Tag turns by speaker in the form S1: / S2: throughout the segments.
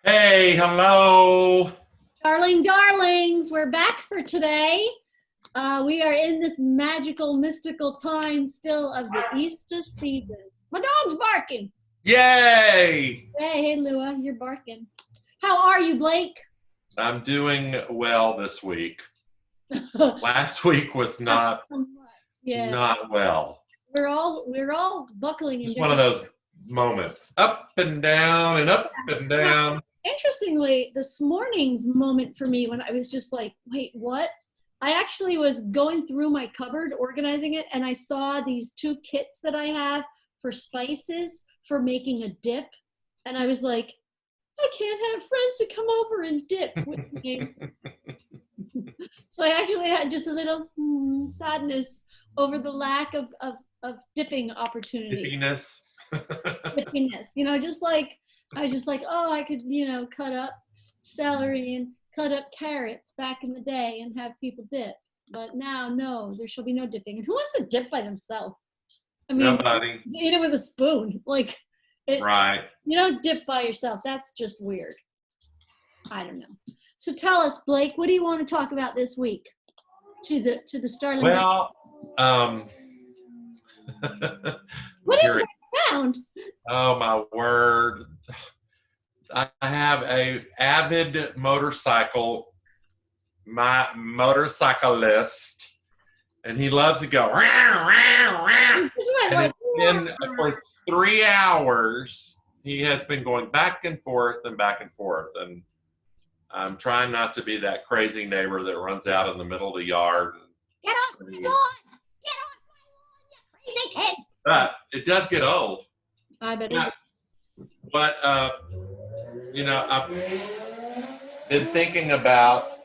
S1: Hey, hello.
S2: Darlings, we're back for today. We are in this magical, mystical time still of the Easter season. My dog's barking.
S1: Yay!
S2: Hey, Lua, you're barking. How are you, Blake?
S1: I'm doing well this week. Last week was not well.
S2: We're all buckling.
S1: It's one of those moments, up and down and up and down.
S2: Interestingly, this morning's moment for me when I was just like, wait, what? I actually was going through my cupboard, organizing it, and I saw these two kits that I have for spices for making a dip. And I was like, I can't have friends to come over and dip with me. So I actually had just a little sadness over the lack of dipping opportunity.
S1: Dippiness.
S2: Dippiness. Just like, I was just like, oh, I could, cut up celery and cut up carrots back in the day and have people dip. But now, no, there shall be no dipping. And who wants to dip by themselves? I mean,
S1: nobody.
S2: Eat it with a spoon.
S1: Right.
S2: You don't dip by yourself. That's just weird. I don't know. So tell us, Blake, what do you want to talk about this week to the Starling?
S1: Well,
S2: what is that sound?
S1: Oh my word. I have a avid motorcyclist, and he loves to go and for 3 hours he has been going back and forth, and I'm trying not to be that crazy neighbor that runs out in the middle of the yard.
S2: Get off my lawn! Get off my lawn, you crazy kid!
S1: But it does get old.
S2: I bet it.
S1: But I've been thinking about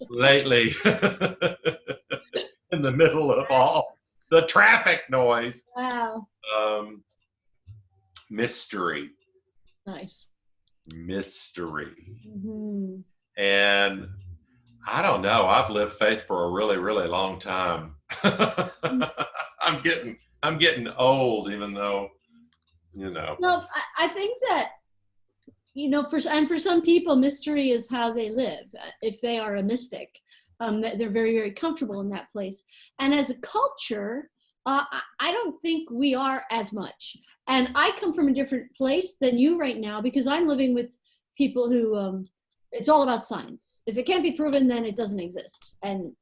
S1: lately in the middle of all the traffic noise.
S2: Wow.
S1: Mystery.
S2: Nice.
S1: Mystery.
S2: Mm-hmm.
S1: And I don't know. I've lived faith for a really, really long time. I'm getting old, even though,
S2: No, I think that, for some people, mystery is how they live. If they are a mystic, they're very, very comfortable in that place. And as a culture, I don't think we are as much. And I come from a different place than you right now, because I'm living with people who, it's all about science. If it can't be proven, then it doesn't exist. And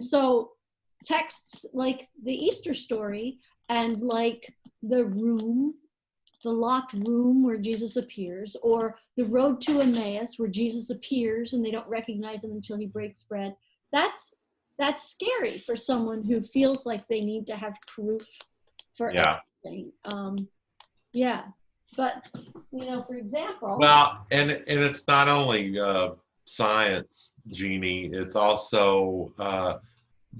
S2: so texts like the Easter story and like the locked room where Jesus appears, or the road to Emmaus where Jesus appears and they don't recognize him until he breaks bread. That's scary for someone who feels like they need to have proof for everything. But for example.
S1: Well, and it's not only science, Jeanie. It's also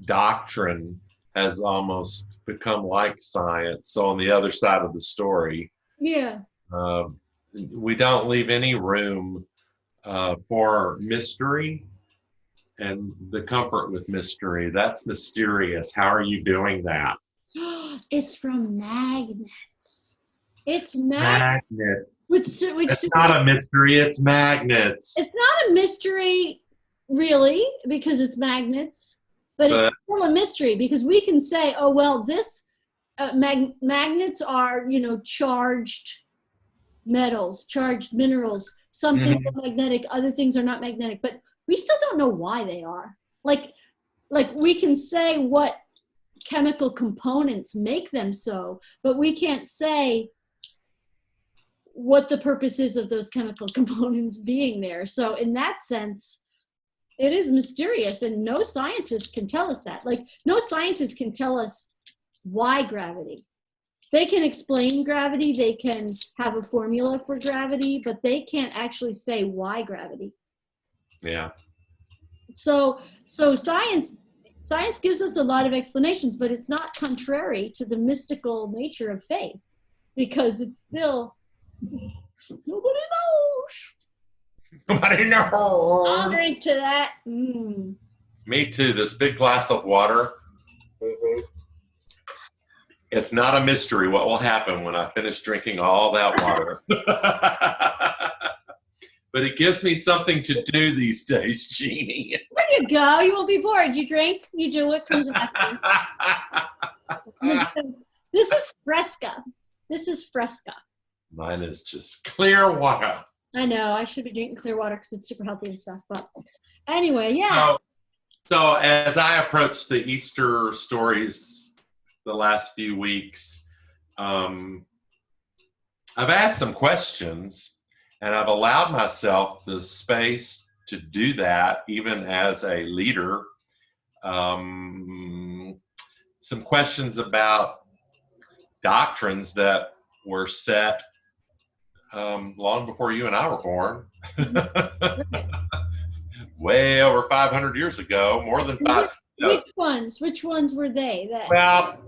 S1: doctrine has almost become like science. So on the other side of the story, we don't leave any room for mystery and the comfort with mystery. That's mysterious. How are you doing that?
S2: It's from magnets. It's
S1: magnets.
S2: It's
S1: not a mystery. It's magnets.
S2: It's not a mystery, really, because it's magnets. But it's still a mystery, because we can say, oh, well, this magnets are, charged metals, charged minerals. Some things are magnetic, other things are not magnetic. But we still don't know why they are. Like we can say what chemical components make them so, but we can't say what the purpose is of those chemical components being there. So in that sense, it is mysterious, and no scientist can tell us that. Like, no scientist can tell us why gravity. They can explain gravity, they can have a formula for gravity, but they can't actually say why gravity.
S1: Yeah.
S2: So science gives us a lot of explanations, but it's not contrary to the mystical nature of faith, because it's still, nobody knows.
S1: Nobody knows.
S2: I'll drink to that.
S1: Me too. This big glass of water. It's not a mystery what will happen when I finish drinking all that water. but it gives me something to do these days, Jeanie.
S2: There you go. You won't be bored. You drink, you do what comes after. This is Fresca. This is Fresca.
S1: Mine is just clear water.
S2: I know. I should be drinking clear water because it's super healthy and stuff. But anyway, yeah.
S1: So as I approach the Easter stories the last few weeks, I've asked some questions, and I've allowed myself the space to do that, even as a leader. Some questions about doctrines that were set long before you and I were born. Way over 500 years ago, more than 500.
S2: Which ones? Which ones were they?
S1: Well,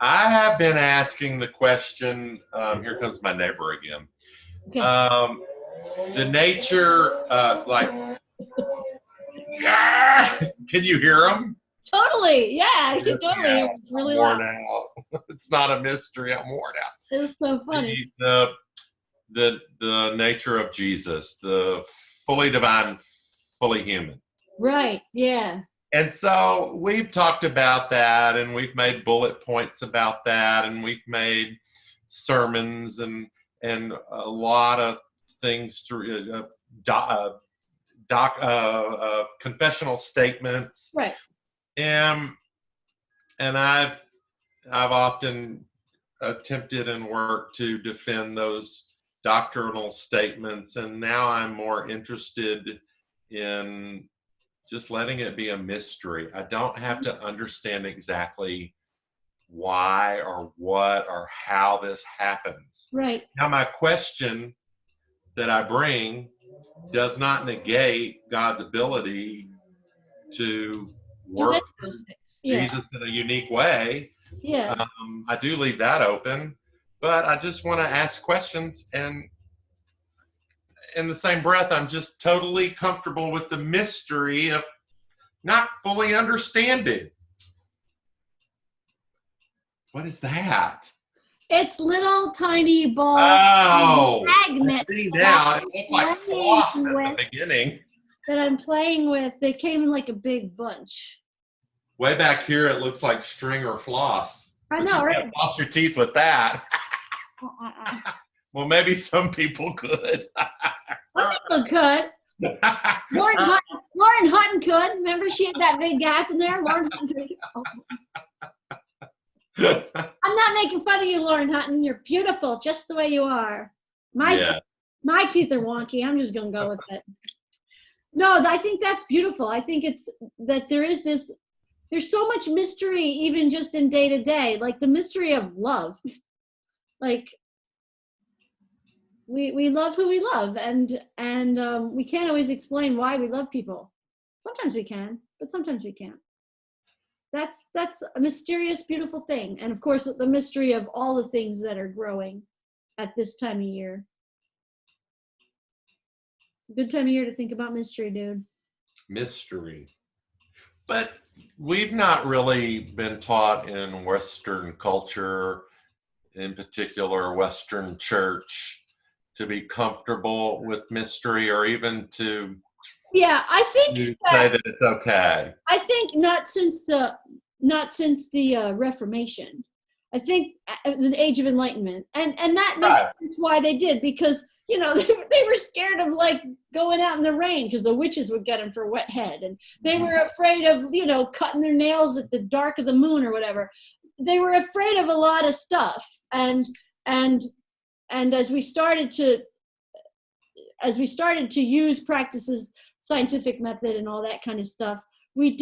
S1: I have been asking the question, here comes my neighbor again.
S2: Okay.
S1: The nature, can you hear them?
S2: Totally. Yeah, I can totally hear it. It's really
S1: worn
S2: loud.
S1: out. It's not a mystery. I'm worn out.
S2: It was so funny.
S1: The nature of Jesus, the fully divine, fully human.
S2: Right. Yeah.
S1: And so we've talked about that, and we've made bullet points about that, and we've made sermons and a lot of things through confessional statements.
S2: Right.
S1: And I've often attempted and worked to defend those doctrinal statements, and now I'm more interested in just letting it be a mystery. I don't have to understand exactly why or what or how this happens.
S2: Right.
S1: Now, my question that I bring does not negate God's ability to work Jesus in a unique way.
S2: Yeah.
S1: I do leave that open, but I just want to ask questions, and in the same breath, I'm just totally comfortable with the mystery of not fully understanding. What is that?
S2: It's little tiny balls. Magnets.
S1: I see now. It looked like floss at the beginning.
S2: That I'm playing with. They came in like a big bunch.
S1: Way back here, it looks like string or floss.
S2: I know, right?
S1: You can't floss your teeth with that. Well, maybe some people could.
S2: Some people could. Lauren Hutton could. Remember, she had that big gap in there. Lauren Hutton. I'm not making fun of you, Lauren Hutton. You're beautiful, just the way you are. My teeth are wonky. I'm just gonna go with it. No, I think that's beautiful. I think it's that there's so much mystery, even just in day to day, like the mystery of love. Like we love who we love, and we can't always explain why we love people. Sometimes we can, but sometimes we can't. That's a mysterious, beautiful thing, and of course, the mystery of all the things that are growing at this time of year. It's a good time of year to think about mystery, dude.
S1: Mystery. But we've not really been taught in Western culture, in particular Western church, to be comfortable with mystery, or even to
S2: I think
S1: say that it's okay.
S2: I think not since the Reformation. I think the Age of Enlightenment, and that makes sense why they did, because they were scared of like going out in the rain because the witches would get them for a wet head, and they were afraid of cutting their nails at the dark of the moon or whatever. They were afraid of a lot of stuff, and as we started to use practices, scientific method, and all that kind of stuff, we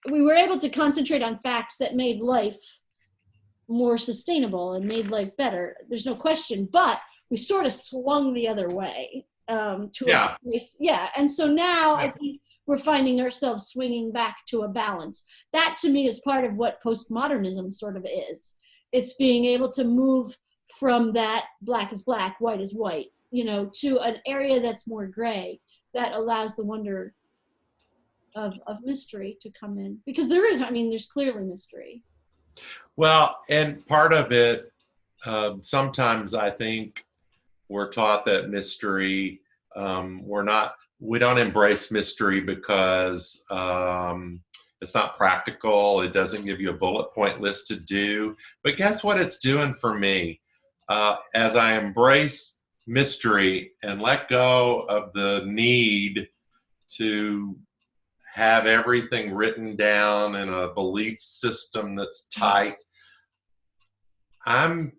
S2: were able to concentrate on facts that made life more sustainable and made life better. There's no question, but we sort of swung the other way to a place. Yeah, and so now I think we're finding ourselves swinging back to a balance. That to me is part of what postmodernism sort of is. It's being able to move from that black is black, white is white, to an area that's more gray, that allows the wonder of mystery to come in, because there's clearly mystery.
S1: Well, and part of it, sometimes I think we're taught that mystery, we don't embrace mystery because it's not practical. It doesn't give you a bullet point list to do. But guess what it's doing for me? As I embrace mystery and let go of the need to have everything written down in a belief system that's tight, I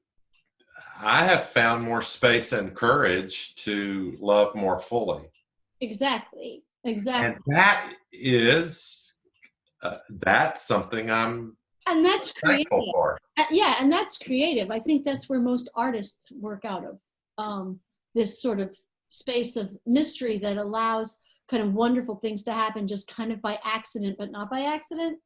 S1: have found more space and courage to love more fully.
S2: Exactly.
S1: And that is, that's something I'm
S2: and that's creative.
S1: thankful for.
S2: Yeah, and that's creative. I think that's where most artists work out of, this sort of space of mystery that allows kind of wonderful things to happen just kind of by accident, but not by accident.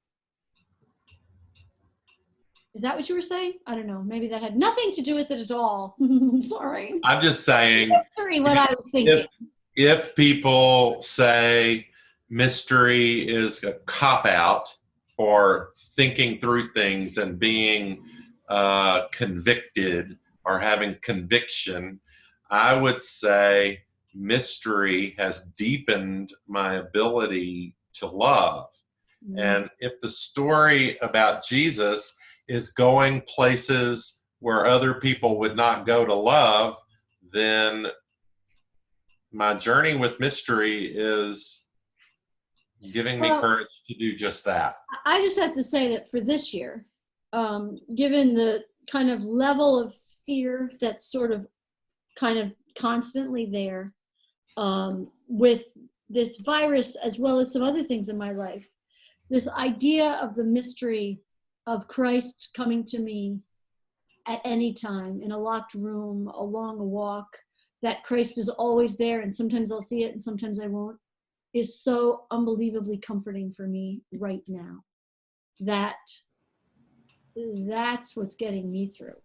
S2: Is that what you were saying? I don't know. Maybe that had nothing to do with it at all. Sorry.
S1: I'm just saying,
S2: mystery, what I was thinking.
S1: If people say mystery is a cop-out for thinking through things and being convicted or having conviction, I would say mystery has deepened my ability to love. And if the story about Jesus is going places where other people would not go to love, then my journey with mystery is giving me courage to do just that.
S2: I just have to say that for this year, given the kind of level of fear that's sort of kind of constantly there, with this virus as well as some other things in my life, this idea of the mystery of Christ coming to me at any time in a locked room, along a walk, that Christ is always there, and sometimes I'll see it and sometimes I won't, is so unbelievably comforting for me right now. That's what's getting me through.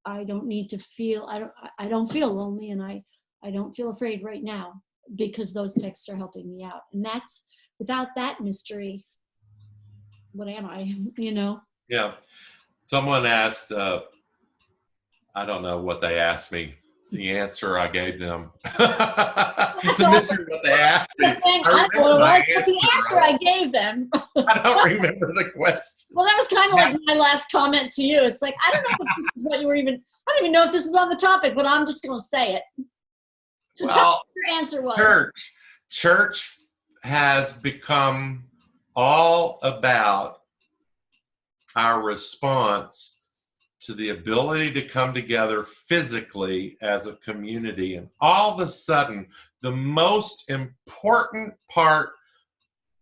S2: I don't need to feel, I don't feel lonely, and I don't feel afraid right now because those texts are helping me out. And that's, without that mystery, what am I, you know?
S1: Yeah. Someone asked, I don't know what they asked me. The answer I gave them. It's a mystery what they asked me.
S2: I don't know what the answer I gave them.
S1: I don't remember the question.
S2: Well, that was kind of like my last comment to you. It's like, I don't know if this is what you were even, I don't even know if this is on the topic, but I'm just going to say it. So tell me what your answer was.
S1: Church has become all about our response to the ability to come together physically as a community. And all of a sudden, the most important part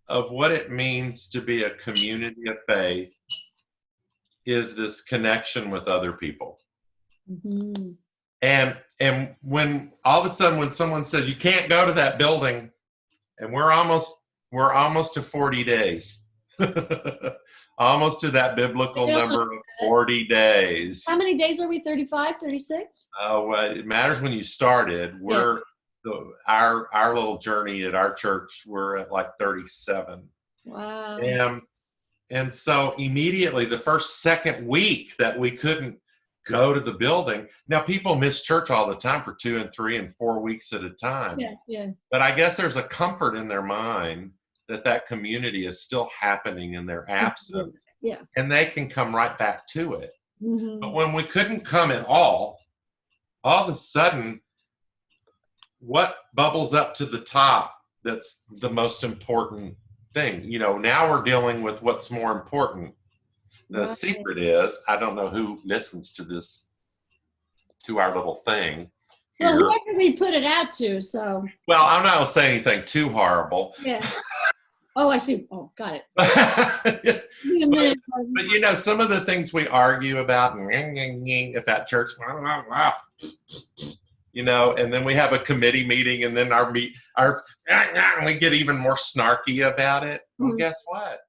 S1: of what it means to be a community of faith is this connection with other people.
S2: Mm-hmm.
S1: And when all of a sudden, when someone says you can't go to that building, and we're almost to 40 days. Almost to that biblical number of 40 days.
S2: How many days are we? 35, 36?
S1: Well, it matters when you started. Our little journey at our church, we're at like 37.
S2: Wow.
S1: And so immediately the second week that we couldn't go to the building. Now people miss church all the time for 2 and 3 and 4 weeks at a time.
S2: Yeah.
S1: But I guess there's a comfort in their mind that community is still happening in their absence.
S2: Yeah.
S1: And they can come right back to it.
S2: Mm-hmm.
S1: But when we couldn't come at all of a sudden, what bubbles up to the top that's the most important thing? You know, now we're dealing with what's more important. The secret is, I don't know who listens to this, to our little thing.
S2: Well, whoever we put it out to, so.
S1: Well, I'm not going to say anything too horrible.
S2: Yeah. Oh, I see. Oh, got it.
S1: But you know, some of the things we argue about at that church, you know, and then we have a committee meeting, and then we get even more snarky about it. Well, guess what?